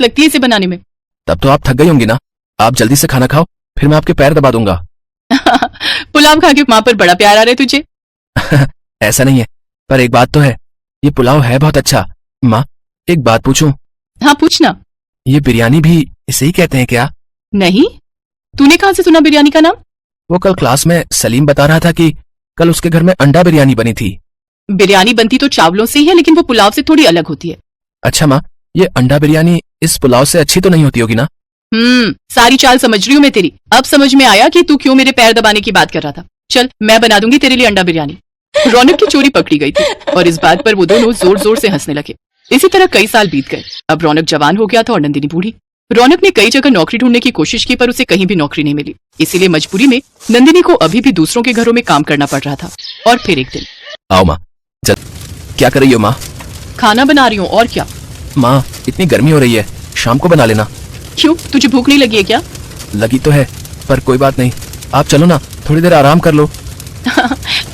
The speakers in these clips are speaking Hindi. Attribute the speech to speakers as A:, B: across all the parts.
A: लगती है इसे बनाने में।
B: तब तो आप थक गई होंगी ना। आप जल्दी से खाना खाओ, फिर मैं आपके पैर दबा दूंगा।
A: पुलाव खा के माँ पर बड़ा प्यार आ रहा है तुझे।
B: ऐसा नहीं है, पर एक बात तो है, ये पुलाव है बहुत अच्छा। माँ, एक बात पूछूं?
A: हाँ पूछना।
B: ये बिरयानी भी इसे ही कहते हैं क्या?
A: नहीं, तूने कहाँ से सुना बिरयानी का नाम?
B: वो कल क्लास में सलीम बता रहा था कि कल उसके घर में अंडा बिरयानी बनी थी।
A: बिरयानी बनती तो चावलों से ही है, लेकिन वो पुलाव से थोड़ी अलग होती है।
B: अच्छा माँ, ये अंडा बिरयानी इस पुलाव से अच्छी तो नहीं होती होगी ना?
A: सारी चाल समझ रही हूँ मैं तेरी। अब समझ में आया कि तू क्यों मेरे पैर दबाने की बात कर रहा था। चल मैं बना दूंगी तेरे लिए अंडा बिरयानी। रौनक की चोरी पकड़ी गई थी और इस बात पर वो दोनों जोर जोर से हंसने लगे। इसी तरह कई साल बीत गए। अब रौनक जवान हो गया था और नंदिनी बूढ़ी। रौनक ने कई जगह नौकरी ढूंढने की कोशिश की, पर उसे कहीं भी नौकरी नहीं मिली। इसीलिए मजबूरी में नंदिनी को अभी भी दूसरों के घरों में काम करना पड़ रहा था। और फिर एक दिन,
B: आओ माँ, जल। क्या कर रही हो माँ?
A: खाना बना रही हूँ। और क्या?
B: माँ, इतनी गर्मी हो रही है, शाम को बना लेना।
A: क्यों, तुझे भूख नहीं लगी है क्या?
B: लगी तो है, पर कोई बात नहीं, आप चलो ना, थोड़ी देर आराम कर लो।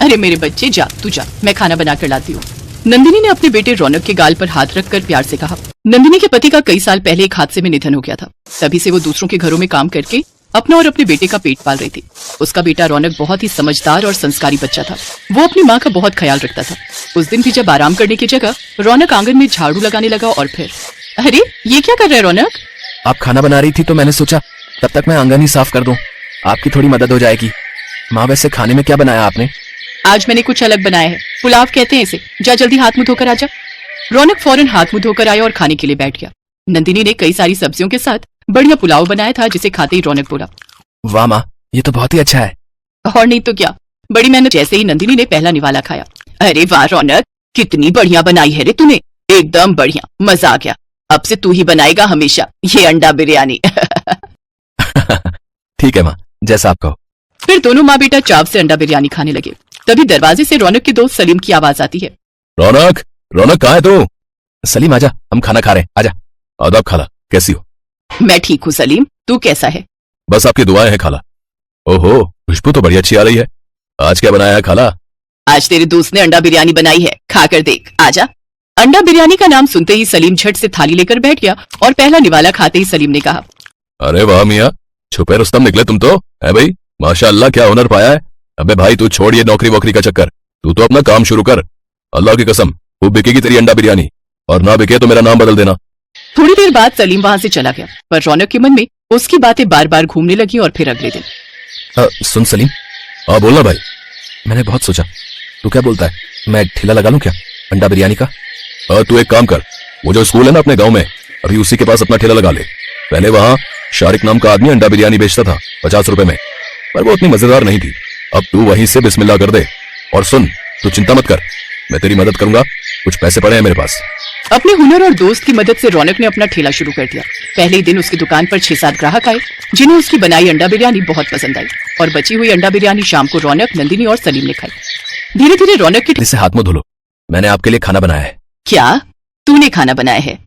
A: अरे मेरे बच्चे, जा तू जा, मैं खाना बना कर लाती हूँ। नंदिनी ने अपने बेटे रौनक के गाल पर हाथ रखकर प्यार से कहा। नंदिनी के पति का कई साल पहले एक हादसे में निधन हो गया था। तभी से वो दूसरों के घरों में काम करके अपना और अपने बेटे का पेट पाल रही थी। उसका बेटा रौनक बहुत ही समझदार और संस्कारी बच्चा था। वो अपनी माँ का बहुत ख्याल रखता था। उस दिन भी जब आराम करने की जगह रौनक आंगन में झाड़ू लगाने लगा और फिर, अरे ये क्या कर रहा है रौनक?
B: आप खाना बना रही थी तो मैंने सोचा तब तक मैं आंगन ही साफ कर दूं, आपकी थोड़ी मदद हो जाएगी। माँ, वैसे खाने में क्या बनाया आपने?
A: आज मैंने कुछ अलग बनाया है, पुलाव कहते हैं इसे। जा जल्दी हाथ मुंह धोकर आजा। रौनक फौरन हाथ मुंह धोकर आया और खाने के लिए बैठ गया। नंदिनी ने कई सारी सब्जियों के साथ बढ़िया पुलाव बनाया था, जिसे खाते ही रौनक बोला,
B: वाह माँ, ये तो बहुत ही अच्छा है।
A: और नहीं तो क्या, बड़ी मेहनत। जैसे ही नंदिनी ने पहला निवाला खाया, अरे वाह रौनक, कितनी बढ़िया बनाई है रे तूने, एकदम बढ़िया, मजा आ गया। अब से तू ही बनाएगा हमेशा ये अंडा बिरयानी।
B: ठीक है माँ, जैसा आप कहो।
A: फिर दोनों माँ बेटा चाव से अंडा बिरयानी खाने लगे। तभी दरवाजे से रौनक के दोस्त सलीम की आवाज आती है।
B: रौनक, रौनक कहाँ है तू? सलीम आजा, हम खाना खा रहे हैं, आजा। आदाब खाला, कैसी हो?
A: मैं ठीक हूँ सलीम, तू कैसा है?
B: बस आपकी दुआएं हैं खाला। ओहो, खुशबू तो बड़ी अच्छी आ रही है। आज क्या बनाया है खाला?
A: आज तेरे दोस्त ने अंडा बिरयानी बनाई है, खाकर देख, आजा। अंडा बिरयानी का नाम सुनते ही सलीम झट से थाली लेकर बैठ गया और पहला निवाला खाते ही सलीम ने कहा,
B: अरे वाह मियाँ, छुपे रुस्तम निकले तुम तो, है भाई? माशाअल्लाह, क्या हुनर पाया है। अबे भाई, तू छोड़ ये नौकरी वोकरी का चक्कर, तू तो अपना काम शुरू कर। अल्लाह की कसम, खूब बिकेगी तेरी अंडा बिरयानी, और ना बिके तो मेरा नाम बदल देना।
A: थोड़ी देर बाद सलीम वहां से चला गया, पर रौनक के मन में उसकी बातें बार बार घूमने लगी। और फिर अगले दिन,
B: सुन सलीम। हाँ बोलना भाई। मैंने बहुत सोचा, तू क्या बोलता है, मैं ठेला लगा लूं क्या अंडा बिरयानी का? तू एक काम कर, वो जो स्कूल है ना अपने गांव में, अभी उसी के पास अपना ठेला लगा ले। पहले वहाँ शारिक नाम का आदमी अंडा बिरयानी बेचता था 50 रुपए में, पर वो उतनी मजेदार नहीं थी। अब तू वहीं से बिस्मिल्लाह कर दे। और सुन, तू चिंता मत कर, मैं तेरी मदद करूंगा, कुछ पैसे पड़े हैं मेरे पास।
A: अपने हुनर और दोस्त की मदद से रौनक ने अपना ठेला शुरू कर दिया। पहले ही दिन उसकी दुकान पर 6-7 ग्राहक आए, जिन्हें उसकी बनाई अंडा बिरयानी बहुत पसंद आई। और बची हुई अंडा बिरयानी शाम को रौनक, नंदिनी और सलीम ने खाई। धीरे धीरे रौनक के
B: से हाथ मुंह धो लो, मैंने आपके लिए खाना बनाया है।
A: क्या तूने खाना बनाया है?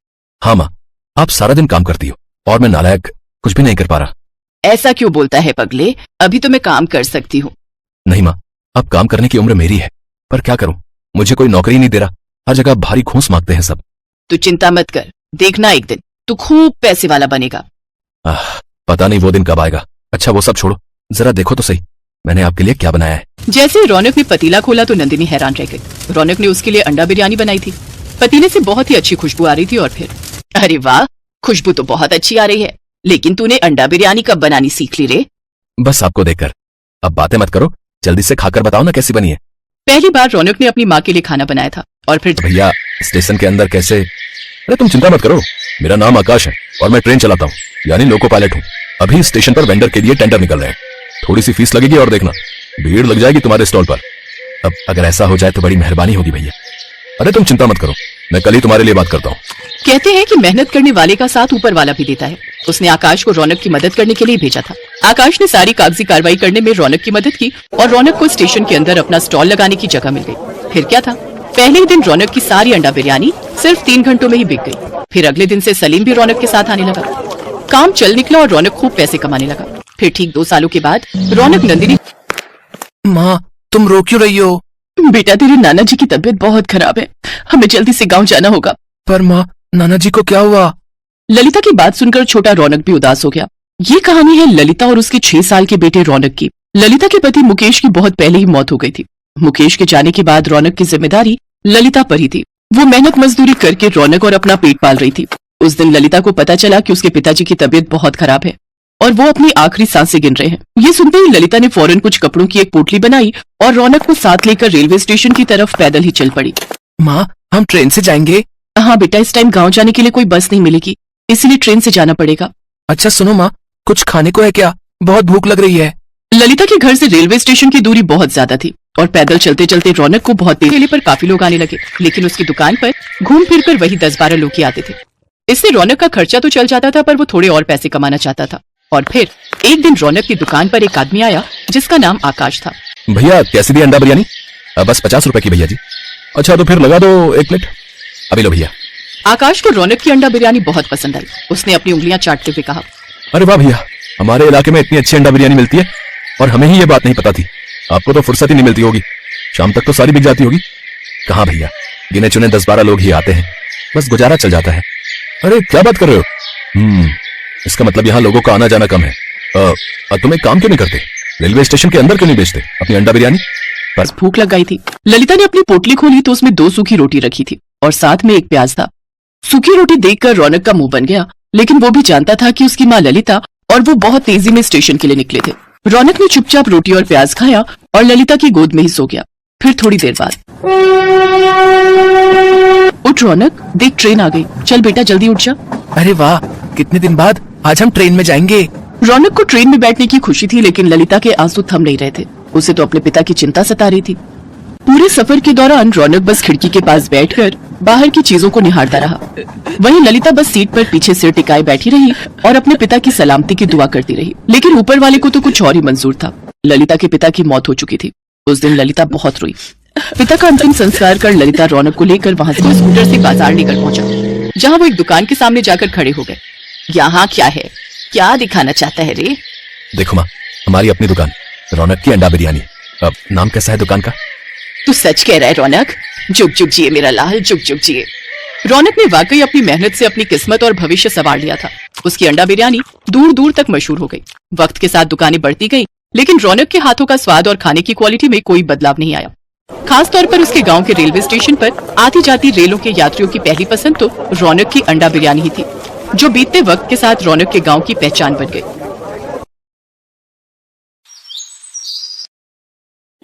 B: हाँ माँ, आप सारा दिन काम करती हो और मैं नालायक कुछ भी नहीं कर पा रहा।
A: ऐसा क्यों बोलता है पगले, अभी तो मैं काम कर सकती हूँ।
B: नहीं माँ, अब काम करने की उम्र मेरी है, पर क्या करूं, मुझे कोई नौकरी नहीं दे रहा, हर जगह भारी घूस मांगते हैं सब।
A: तू चिंता मत कर, देखना एक दिन तू खूब पैसे वाला बनेगा।
B: पता नहीं वो दिन कब आएगा। अच्छा वो सब छोड़ो, जरा देखो तो सही मैंने आपके लिए क्या बनाया है।
A: जैसे ही रौनक ने पतीला खोला तो नंदिनी हैरान रह गई। रौनक ने उसके लिए अंडा बिरयानी बनाई थी। पतीले से बहुत ही अच्छी खुशबू आ रही थी। और फिर, अरे वाह, खुशबू तो बहुत अच्छी आ रही है, लेकिन तूने अंडा बिरयानी कब बनानी सीख ली रे?
B: बस आपको देखकर। अब बातें मत करो, जल्दी से खाकर बताओ ना कैसी बनी है।
A: पहली बार रौनक ने अपनी माँ के लिए खाना बनाया था। और फिर,
B: भैया स्टेशन के अंदर कैसे? अरे तुम चिंता मत करो, मेरा नाम आकाश है और मैं ट्रेन चलाता हूँ, यानी लोको पायलट हूँ। अभी स्टेशन पर वेंडर के लिए टेंडर निकल रहे हैं, थोड़ी सी फीस लगेगी और देखना भीड़ लग जाएगी तुम्हारे स्टॉल पर। अब अगर ऐसा हो जाए तो बड़ी मेहरबानी होगी भैया। अरे तुम चिंता मत करो, मैं कल ही तुम्हारे लिए बात करता हूँ।
A: कहते हैं कि मेहनत करने वाले का साथ ऊपर वाला भी देता है। उसने आकाश को रौनक की मदद करने के लिए भेजा था। आकाश ने सारी कागजी कार्रवाई करने में रौनक की मदद की और रौनक को स्टेशन के अंदर अपना स्टॉल लगाने की जगह मिल गई। फिर क्या था, पहले ही दिन रौनक की सारी अंडा बिरयानी सिर्फ 3 घंटों में ही बिक गई। फिर अगले दिन से सलीम भी रौनक के साथ आने लगा। काम चल निकला और रौनक खूब पैसे कमाने लगा। फिर ठीक 2 सालों के बाद रौनक नंदिनी,
B: माँ तुम रो क्यों रही हो?
A: बेटा तेरे नाना जी की तबीयत बहुत खराब है, हमें जल्दी से गाँव जाना होगा।
B: पर माँ, नाना जी को क्या हुआ?
A: ललिता की बात सुनकर छोटा रौनक भी उदास हो गया। ये कहानी है ललिता और उसके 6 साल के बेटे रौनक की। ललिता के पति मुकेश की बहुत पहले ही मौत हो गई थी। मुकेश के जाने के बाद रौनक की जिम्मेदारी ललिता पर ही थी। वो मेहनत मजदूरी करके रौनक और अपना पेट पाल रही थी। उस दिन ललिता को पता चला कि उसके पिताजी की तबीयत बहुत खराब है और वो अपनी आखिरी सांसें गिन रहे हैं। ये सुनते ही ललिता ने फौरन कुछ कपड़ों की एक पोटली बनाई और रौनक को साथ लेकर रेलवे स्टेशन की तरफ पैदल ही चल पड़ी।
C: माँ, हम ट्रेन से जाएंगे?
A: हाँ बेटा, इस टाइम गांव जाने के लिए कोई बस नहीं मिलेगी, इसीलिए ट्रेन से जाना पड़ेगा।
C: अच्छा सुनो माँ, कुछ खाने को है क्या? बहुत भूख लग रही है।
A: ललिता के घर से रेलवे स्टेशन की दूरी बहुत ज्यादा थी और पैदल चलते चलते रौनक को बहुत ठेले पर काफी लोग आने लगे, लेकिन उसकी दुकान पर घूम फिर कर वही 10-12 लोग ही आते थे। इससे रौनक का खर्चा तो चल जाता था, पर वो थोड़े और पैसे कमाना चाहता था। और फिर एक दिन रौनक की दुकान पर एक आदमी आया जिसका नाम आकाश था।
B: भैया कैसी दी अंडा बिरयानी? बस 50 रुपए की भैया जी। अच्छा तो फिर लगा दो 1 प्लेट। अभी लो भैया।
A: आकाश को रौनक की अंडा बिरयानी बहुत पसंद आई। उसने अपनी उंगलियां चाटते हुए कहा,
B: अरे वाह भैया, हमारे इलाके में इतनी अच्छी अंडा बिरयानी मिलती है और हमें ही ये बात नहीं पता थी। आपको तो फुर्सत ही नहीं मिलती होगी, शाम तक तो सारी बिक जाती होगी। कहाँ भैया, गिने चुने 10-12 लोग ही आते हैं, बस गुजारा चल जाता है। अरे क्या बात कर रहे हो? इसका मतलब यहाँ लोगों का आना जाना कम है। तुम एक काम क्यों नहीं करते, रेलवे स्टेशन के अंदर क्यों नहीं बेचते अपनी अंडा बिरयानी?
A: बस भूख लग गई थी। ललिता ने अपनी पोटली खोली तो उसमें 2 सूखी रोटी रखी थी और साथ में एक प्याज था। सूखी रोटी देखकर रौनक का मुंह बन गया, लेकिन वो भी जानता था कि उसकी माँ ललिता और वो बहुत तेजी में स्टेशन के लिए निकले थे। रौनक ने चुपचाप रोटी और प्याज खाया और ललिता की गोद में ही सो गया। फिर थोड़ी देर बाद, उठ रौनक, देख ट्रेन आ गई, चल बेटा जल्दी उठ जा।
C: अरे वाह, कितने दिन बाद आज हम ट्रेन में जाएंगे।
A: रौनक को ट्रेन में बैठने की खुशी थी, लेकिन ललिता के आंसू थम नहीं रहे थे। उसे तो अपने पिता की चिंता सता रही थी। पूरे सफर के दौरान रौनक बस खिड़की के पास बैठकर बाहर की चीजों को निहारता रहा। वहीं ललिता बस सीट पर पीछे सिर टिकाए बैठी रही और अपने पिता की सलामती की दुआ करती रही। लेकिन ऊपर वाले को तो कुछ और ही मंजूर था। ललिता के पिता की मौत हो चुकी थी। उस दिन ललिता बहुत रोई। पिता का अंतिम संस्कार कर ललिता रौनक को लेकर वहां से स्कूटर से बाजार लेकर पहुंचा, जहां वो एक दुकान के सामने जाकर खड़े हो गए। यहाँ क्या है, क्या दिखाना चाहता है रे?
B: देखो माँ, हमारी अपनी दुकान, रौनक की अंडा बिरयानी। अब नाम कैसा है दुकान का?
A: तू सच कह रहा है रौनक? जुग जुग जिए मेरा लाल, जुग जुग जिए। रौनक ने वाकई अपनी मेहनत से अपनी किस्मत और भविष्य संवार लिया था। उसकी अंडा बिरयानी दूर दूर तक मशहूर हो गई। वक्त के साथ दुकानें बढ़ती गईं, लेकिन रौनक के हाथों का स्वाद और खाने की क्वालिटी में कोई बदलाव नहीं आया। खास तौर पर उसके गांव के रेलवे स्टेशन पर आती जाती रेलों के यात्रियों की पहली पसंद तो रौनक की अंडा बिरयानी ही थी, जो बीतते वक्त के साथ रौनक के गांव की पहचान बन गई।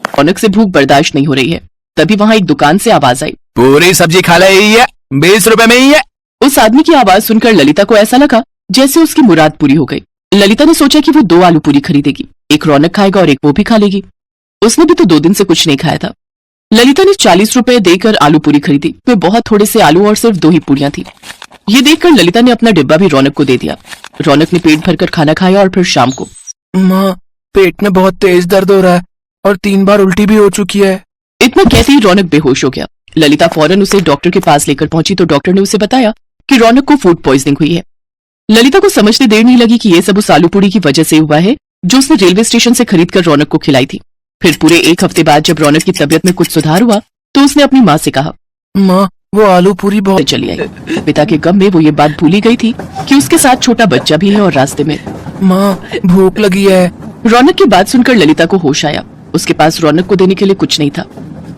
A: रौनक से भूख बर्दाश्त नहीं हो रही है, तभी वहाँ एक दुकान से आवाज आई,
C: पूरी सब्जी खा ली है, 20 रुपए में ही है।
A: उस आदमी की आवाज सुनकर ललिता को ऐसा लगा जैसे उसकी मुराद पूरी हो गई। ललिता ने सोचा कि वो 2 आलू पूरी खरीदेगी, एक रौनक खाएगा और एक वो भी खा लेगी। उसने भी तो 2 दिन से कुछ नहीं खाया था। ललिता ने 40 रुपए देकर आलू पूरी खरीदी। वे बहुत थोड़े से आलू और सिर्फ 2 ही पूरियां थी। ये देखकर ललिता ने अपना डिब्बा भी रौनक को दे दिया। रौनक ने पेट भरकर खाना खाया और फिर शाम को,
C: माँ, पेट में बहुत तेज दर्द हो रहा है और 3 बार उल्टी भी हो चुकी है।
A: इतना कहते ही रौनक बेहोश हो गया। ललिता फौरन उसे डॉक्टर के पास लेकर पहुंची तो डॉक्टर ने उसे बताया कि रौनक को फूड पॉइजनिंग हुई है। ललिता को समझने देर नहीं लगी कि ये सब उस आलू पूरी की वजह से हुआ है जो उसने रेलवे स्टेशन से खरीद कर रौनक को खिलाई थी। फिर पूरे 1 हफ्ते बाद जब रौनक की तबीयत में कुछ सुधार हुआ तो उसने अपनी माँ से कहा,
C: माँ, वो आलू पूरी बहुत
A: चली आई। पिता के गम में वो ये बात भूली गई थी कि उसके साथ छोटा बच्चा भी है और रास्ते में।
C: माँ, भूख लगी है।
A: रौनक की बात सुनकर ललिता को होश आया। उसके पास रौनक को देने के लिए कुछ नहीं था।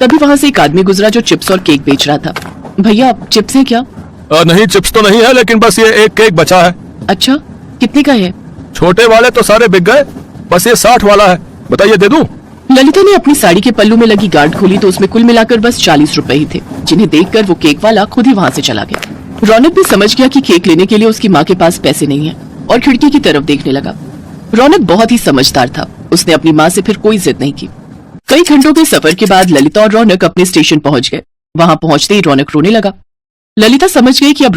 A: तभी वहाँ से एक आदमी गुजरा जो चिप्स और केक बेच रहा था। भैया, चिप्स है क्या?
B: नहीं, चिप्स तो नहीं है, लेकिन बस ये एक केक बचा है।
A: अच्छा, कितने का है?
B: छोटे वाले तो सारे बिक गए, बस ये 60 वाला है, बताइए दे दूं?
A: ललिता ने अपनी साड़ी के पल्लू में लगी गार्ड खोली तो उसमें कुल मिलाकर बस 40 रुपए ही थे, जिन्हें देखकर वो केक वाला खुद ही वहाँ से चला गया। रौनक भी समझ गया कि केक लेने के लिए उसकी माँ के पास पैसे नहीं है और खिड़की की तरफ देखने लगा। रौनक बहुत ही समझदार था। उसने अपनी माँ से फिर कोई जिद नहीं की। कई घंटों के सफर के बाद ललिता और रौनक अपने स्टेशन पहुंच गए। वहां पहुंचते ही रौनक रोने लगा। ललिता समझ गई कि अब